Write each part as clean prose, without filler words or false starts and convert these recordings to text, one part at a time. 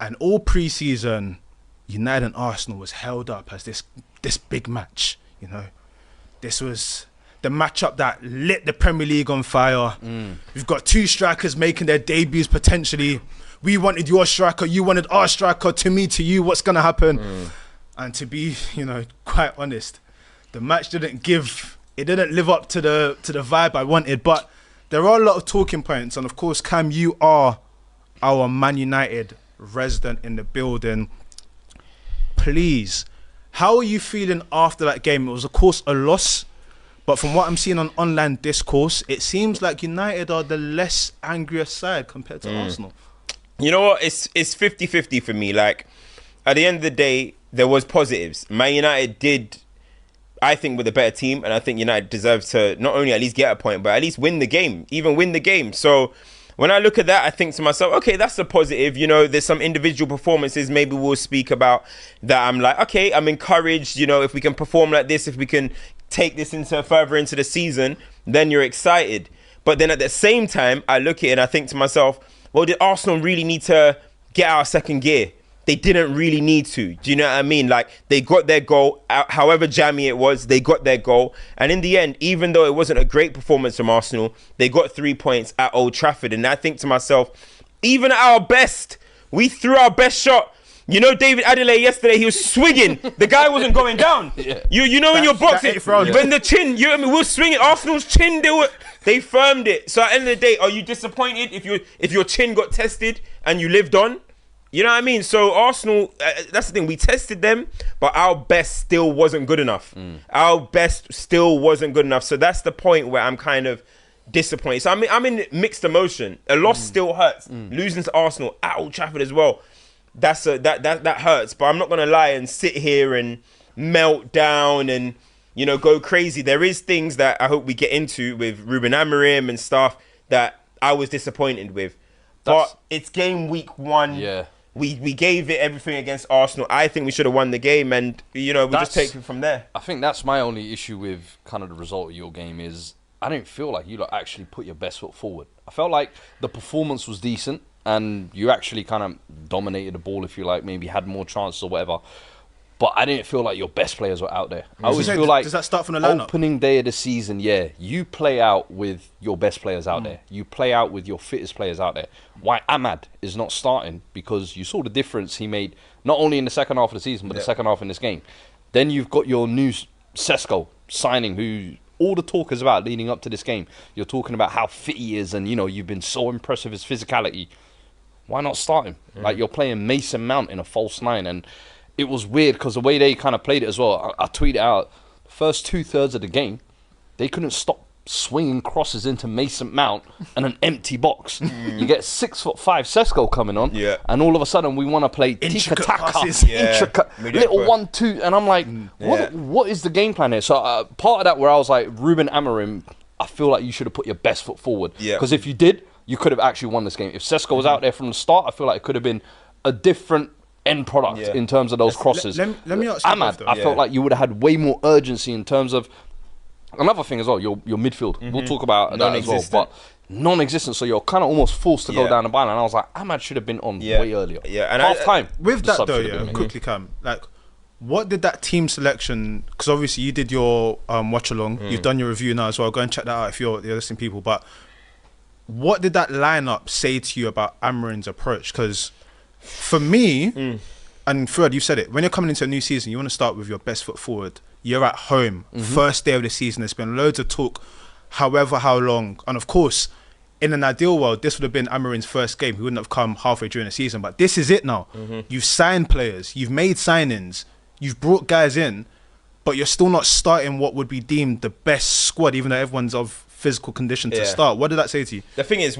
And all pre-season, United and Arsenal was held up as this big match. You know, this was the matchup that lit the Premier League on fire. We've got two strikers making their debuts potentially. We wanted your striker, you wanted our striker. To me, to you, what's gonna happen? And to be, quite honest, the match didn't live up to the vibe I wanted. But there are a lot of talking points, and of course, Cam, you are our Man United resident in the building. Please, how are you feeling after that game? It was, of course, a loss, but from what I'm seeing on online discourse, it seems like United are the less angrier side compared to Arsenal. You know what? It's 50-50 for me. Like, at the end of the day, there was positives. Man United did, I think, with a better team, and I think United deserves to not only at least get a point, but at least win the game, even win the game. So when I look at that, I think to myself, okay, that's a positive. There's some individual performances maybe we'll speak about that I'm like, okay, I'm encouraged. If we can perform like this, if we can take this further into the season, then you're excited. But then at the same time, I look at it and I think to myself, well, did Arsenal really need to get out of second gear? They didn't really need to. Do you know what I mean? Like, they got their goal, however jammy it was, they got their goal. And in the end, even though it wasn't a great performance from Arsenal, they got 3 points at Old Trafford. And I think to myself, even at our best, we threw our best shot. David Adelaide yesterday, he was swinging. The guy wasn't going down. Yeah. In your boxing, when the chin, we'll swing it. Arsenal's chin, they firmed it. So at the end of the day, are you disappointed if your chin got tested and you lived on? You know what I mean? So Arsenal, that's the thing. We tested them, but our best still wasn't good enough. Our best still wasn't good enough. So that's the point where I'm kind of disappointed. So I'm in mixed emotion. A loss still hurts. Losing to Arsenal at Old Trafford as well, that hurts. But I'm not gonna lie and sit here and melt down and go crazy. There is things that I hope we get into with Ruben Amarim and stuff that I was disappointed with. But it's game week 1. Yeah. We gave it everything against Arsenal. I think we should have won the game, and we just take it from there. I think that's my only issue with kind of the result of your game is I didn't feel like you actually put your best foot forward. I felt like the performance was decent and you actually kind of dominated the ball, if you like, maybe had more chances or whatever. But I didn't feel like your best players were out there. I always feel like does that start from the lineup? Opening day of the season, you play out with your best players out there. You play out with your fittest players out there. Why Ahmad is not starting? Because you saw the difference he made, not only in the second half of the season, but the second half in this game. Then you've got your new Sesko signing, who all the talk is about leading up to this game. You're talking about how fit he is, and you've been so impressed with his physicality. Why not start him? Like, you're playing Mason Mount in a false 9, and it was weird because the way they kind of played it as well. I tweeted out, the first 2/3 of the game, they couldn't stop swinging crosses into Mason Mount and an empty box. You get 6'5" Sesko coming on, and all of a sudden we want to play tiki-taka, intricate, little 1-2, and I'm like, what is the game plan here? So part of that where I was like, Ruben Amarim, I feel like you should have put your best foot forward. Because if you did, you could have actually won this game. If Sesko was out there from the start, I feel like it could have been a different end product in terms of those crosses. Let me ask you Ahmad, I felt like you would have had way more urgency in terms of another thing as well, your midfield. We'll talk about that as well, but non-existent, so you're kind of almost forced to go down the byline. And I was like, Ahmad should have been on way earlier. And half time. With that though, quickly, Cam, like, what did that team selection, because obviously you did your watch along, you've done your review now as well, go and check that out if you're listening, people, but what did that lineup say to you about Amarim's approach? Because for me, and Fred, you've said it, when you're coming into a new season, you want to start with your best foot forward. You're at home, first day of the season. There's been loads of talk, however how long. And of course, in an ideal world, this would have been Amarim's first game. He wouldn't have come halfway during the season. But this is it now. You've signed players. You've made signings. You've brought guys in. But you're still not starting what would be deemed the best squad, even though everyone's of physical condition to start. What did that say to you? The thing is,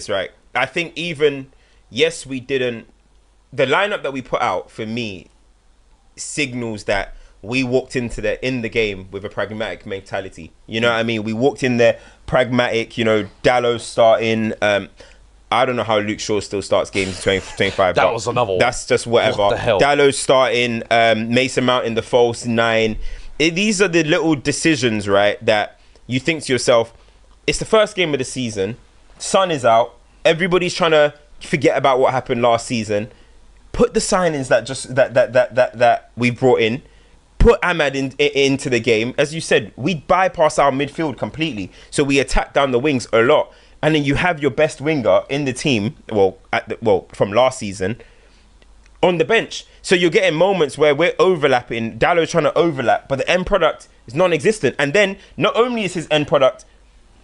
right, I think even, yes, we didn't, the lineup that we put out, for me, signals that we walked in the game with a pragmatic mentality. You know what I mean? We walked in there pragmatic, Dallo starting. I don't know how Luke Shaw still starts games 2025. That was another one. That's just whatever. What the hell? Dallo starting, Mason Mount in the false 9. These are the little decisions, right, that you think to yourself, it's the first game of the season, sun is out, everybody's trying to forget about what happened last season. Put the signings that we brought in. Put Ahmad into the game. As you said, we bypass our midfield completely. So we attack down the wings a lot. And then you have your best winger in the team, from last season, on the bench. So you're getting moments where we're overlapping. Dalot's trying to overlap, but the end product is non-existent. And then not only is his end product,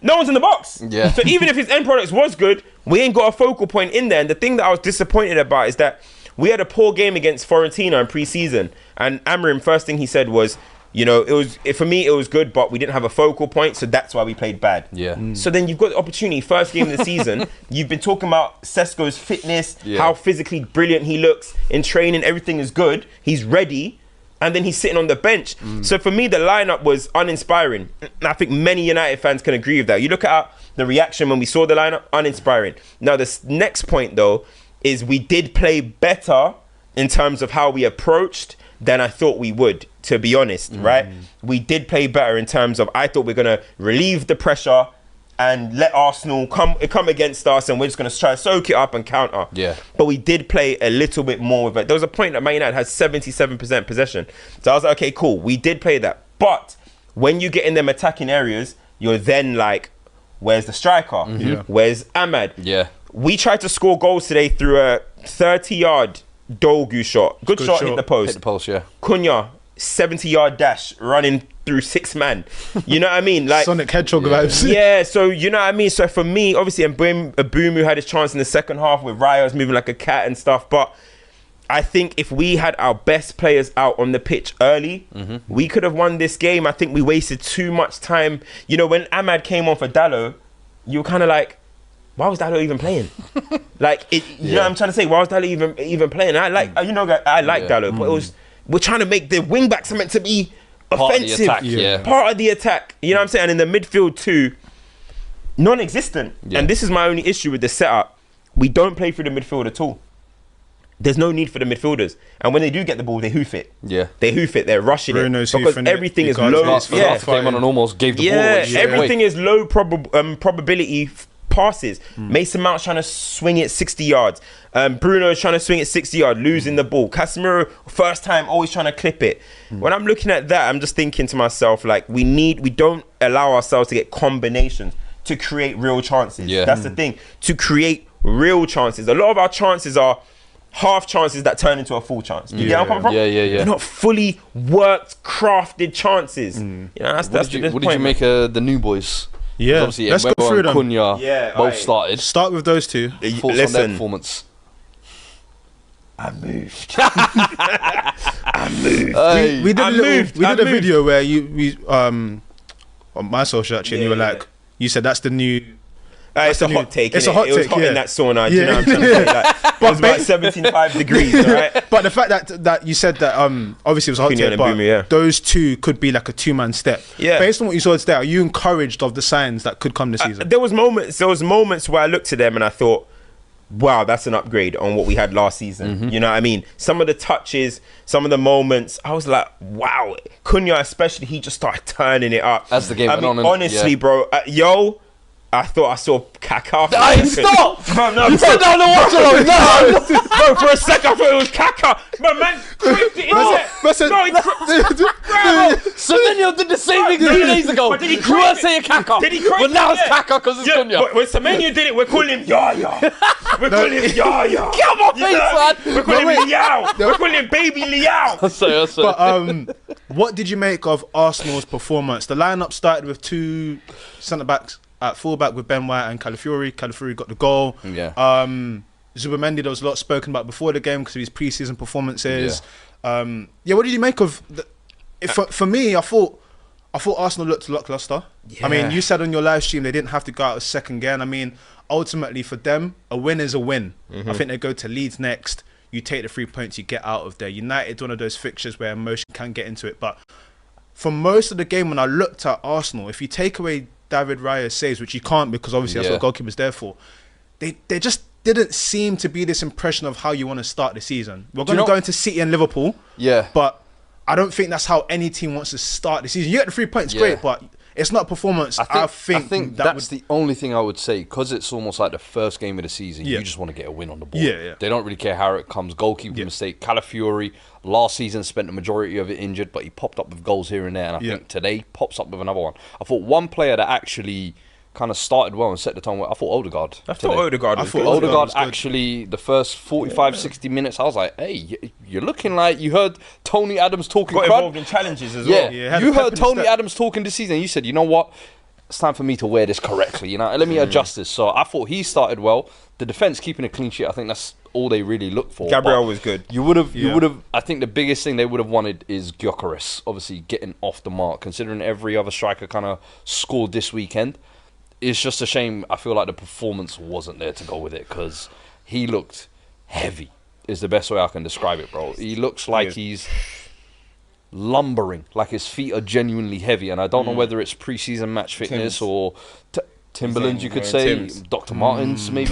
no one's in the box. Yeah. So even if his end product was good, we ain't got a focal point in there. And the thing that I was disappointed about is that we had a poor game against Fiorentina in pre-season, and Amarim, first thing he said was, for me it was good, but we didn't have a focal point, so that's why we played bad. Yeah. So then you've got the opportunity, first game of the season, you've been talking about Sesko's fitness, how physically brilliant he looks in training, everything is good, he's ready, and then he's sitting on the bench. So for me, the lineup was uninspiring. And I think many United fans can agree with that. You look at the reaction when we saw the lineup, uninspiring. Now this next point though is we did play better in terms of how we approached than I thought we would, to be honest, right? We did play better in terms of, I thought we're going to relieve the pressure and let Arsenal come against us, and we're just going to try to soak it up and counter. Yeah. But we did play a little bit more with it. There was a point that Man United had 77% possession. So I was like, okay, cool. We did play that. But when you get in them attacking areas, you're then like, where's the striker? Yeah. Where's Ahmad? Yeah. We tried to score goals today through a 30-yard Dogu shot. Good shot, hit the post. Hit the post, yeah. Cunha, 70-yard dash, running through 6 man. You know what I mean? Like Sonic Hedgehog vibes. Yeah, so you know what I mean? So for me, obviously, Mbumu had his chance in the second half with Raya moving like a cat and stuff, but I think if we had our best players out on the pitch early, we could have won this game. I think we wasted too much time. You know, when Ahmad came on for Dalot, you were kind of like, why was Dalot even playing? You know what I'm trying to say? Why was Dalot even playing? I like, Dalot, but we're trying to make the wing backs are meant to be offensive. Part of the attack. You know what I'm saying? And in the midfield too, non-existent. Yeah. And this is my only issue with the setup. We don't play through the midfield at all. There's no need for the midfielders. And when they do get the ball, they hoof it. Yeah. They hoof it. They're rushing Bruno's it. Because everything is low. Came on and almost gave the ball away. Everything is low probability passes. Mason Mount's trying to swing it 60 yards. Bruno's trying to swing it 60 yards, losing the ball. Casemiro, first time, always trying to clip it. When I'm looking at that, I'm just thinking to myself, like, we don't allow ourselves to get combinations to create real chances. Yeah. That's the thing. To create real chances. A lot of our chances are half chances that turn into a full chance. You get where I'm coming from? Yeah. They're not fully worked, crafted chances. You know, what did you make of the new boys? Yeah, let's go through them. Cunha both started. Start with those two. Thoughts on their performance? I moved. We did a video where we on my social actually, and you were like, you said that's the new. It's a hot take. It's a hot take. It was hot in that sauna. You know what I'm trying to say? Like, it was about 75 degrees, all right? But the fact that you said that obviously it was a hot take, but those two could be like a two-man step. Yeah. Based on what you saw today, are you encouraged of the signs that could come this season? There was moments where I looked at them and I thought, wow, that's an upgrade on what we had last season. You know what I mean? Some of the touches, some of the moments, I was like, wow. Cunha especially, he just started turning it up. As the game went on. Honestly, bro, I thought I saw Kaká. Stop! No, you said down the watch alone. No, bro, for a second I thought it was Kaká. But man, crimped it in there. Semenyo did the same thing 2 days ago. But did he you were saying Kaká. Did he crimp But now it's Kaká because it's Cunha. When Semenyo did it, we're calling him Yaya. We're calling him Yaya. Get on my face, man. We're calling him Liao. We're calling him Baby Liao. But what did you make of Arsenal's performance? The lineup started with two centre-backs at fullback with Ben White and Calafiori. Calafiori got the goal. Yeah. Zubamendi, there was a lot spoken about before the game because of his pre-season performances. What did you make of for me, I thought Arsenal looked lacklustre. Yeah. I mean, you said on your live stream they didn't have to go out of second gear. And I mean, ultimately for them, a win is a win. I think they go to Leeds next. You take the 3 points, you get out of there. United, one of those fixtures where emotion can get into it. But for most of the game, when I looked at Arsenal, if you take away David Raya's saves, which you can't because obviously that's what goalkeeper's there for, they just didn't seem to be this impression of how you want to start the season. We're going to go into City and Liverpool, but I don't think that's how any team wants to start the season. You get the 3 points, great, but it's not performance. I think that's the only thing I would say, because it's almost like the first game of the season. You just want to get a win on the board. Yeah. They don't really care how it comes. Goalkeeper mistake. Calafiori last season spent the majority of it injured, but he popped up with goals here and there. And I think today pops up with another one. I thought one player that actually kind of started well and set the tone well, I thought Odegaard. I thought Odegaard was good. Odegaard actually, the first 45, 60 minutes, I was like, hey, you're looking like you heard Tony Adams talking. Got involved in challenges as well. Yeah, you heard Tony Adams talking this season. You said, you know what? It's time for me to wear this correctly. Let me adjust this. So I thought he started well. The defense keeping a clean sheet, I think that's all they really look for. Gabriel was good. You would have. I think the biggest thing they would have wanted is Gyökeres, obviously getting off the mark. Considering every other striker kind of scored this weekend, it's just a shame. I feel like the performance wasn't there to go with it, because he looked heavy. Is the best way I can describe it, bro. He looks like he's lumbering, like his feet are genuinely heavy, and I don't know whether it's pre-season match fitness or Timberlands, you could say. Tim's. Dr. Martens, maybe.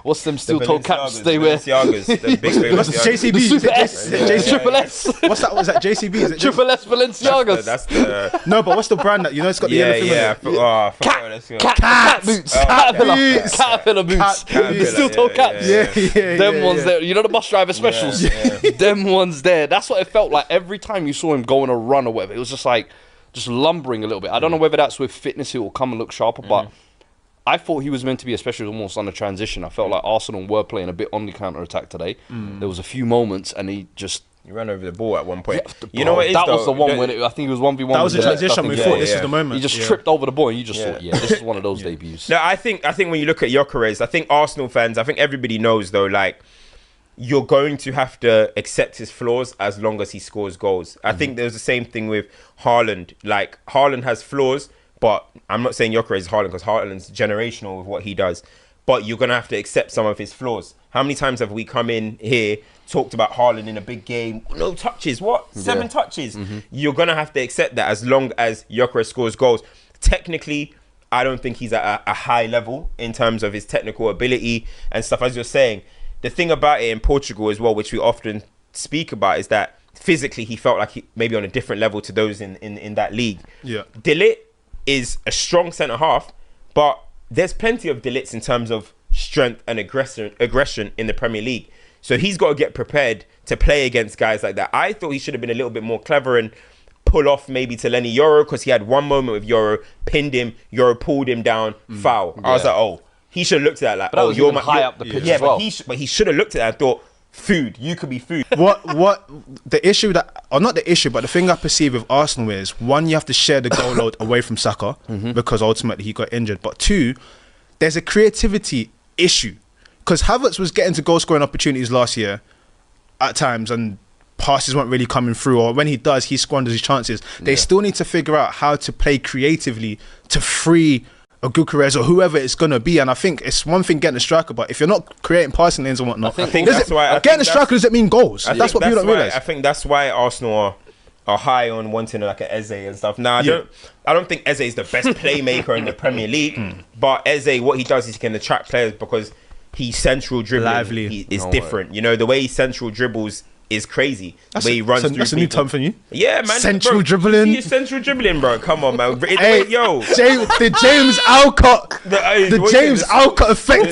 What's them steel-toe caps they wear? The big JCB. Triple S. What's that? Was that JCB? Is it Triple S Balenciagas. That's the... No, but what's the brand that it's got the yellow thing on it? Cat boots. Caterpillar boots. The steel-toe caps. Yeah. Them ones there. You know the bus driver specials? Them ones there. That's what it felt like every time you saw him go on a run or whatever. It was just like, just lumbering a little bit. I don't know whether that's with fitness, he will come and look sharper, but I thought he was meant to be, especially almost on the transition. I felt like Arsenal were playing a bit on the counter-attack today. There was a few moments, and he ran over the ball at one point. You know what it is, that was the one when I think it was 1v1. That was a transition. We thought this is the moment. He just tripped over the ball, and you just thought, this is one of those debuts. No, I think when you look at Gyökeres, I think Arsenal fans, I think everybody knows though, like, you're going to have to accept his flaws as long as he scores goals. I think there's the same thing with Haaland. Like, Haaland has flaws, but I'm not saying Gyökeres is Haaland, because Haaland's generational with what he does. But you're going to have to accept some of his flaws. How many times have we come in here, talked about Haaland in a big game? No touches. What? 7 touches. You're going to have to accept that as long as Gyökeres scores goals. Technically, I don't think he's at a high level in terms of his technical ability and stuff, as you're saying. The thing about it in Portugal as well, which we often speak about, is that physically he felt like he maybe on a different level to those in that league. Yeah. De Ligt is a strong centre-half, but there's plenty of De Ligts in terms of strength and aggression in the Premier League. So he's got to get prepared to play against guys like that. I thought he should have been a little bit more clever and pull off maybe to Lenny Yoro, because he had one moment with Yoro, pinned him, Yoro pulled him down, foul. I was like, oh. He should have looked at that like, but you're high up the pitch as well. But he should have looked at that and thought, food, you could be food. What the issue that, or not the issue, but the thing I perceive with Arsenal is, one, you have to share the goal load away from Saka because ultimately he got injured. But two, there's a creativity issue, because Havertz was getting to goal scoring opportunities last year at times, and passes weren't really coming through, or when he does, he squanders his chances. They still need to figure out how to play creatively to free a Gyökeres or whoever it's going to be. And I think it's one thing getting a striker, but if you're not creating passing lanes and whatnot, I think that's why getting a striker doesn't mean goals. That's what people don't realise. I think that's why Arsenal are high on wanting like a Eze and stuff. Now, I don't think Eze is the best playmaker in the Premier League, but Eze, what he does is he can attract players because he's central dribbling. Lively. He is different. You know, the way he central dribbles is crazy. That's the way he runs through that's a new term for you. Yeah, man. Central dribbling. He's central dribbling, bro. Come on, man. Hey, yo. the James Alcott effect.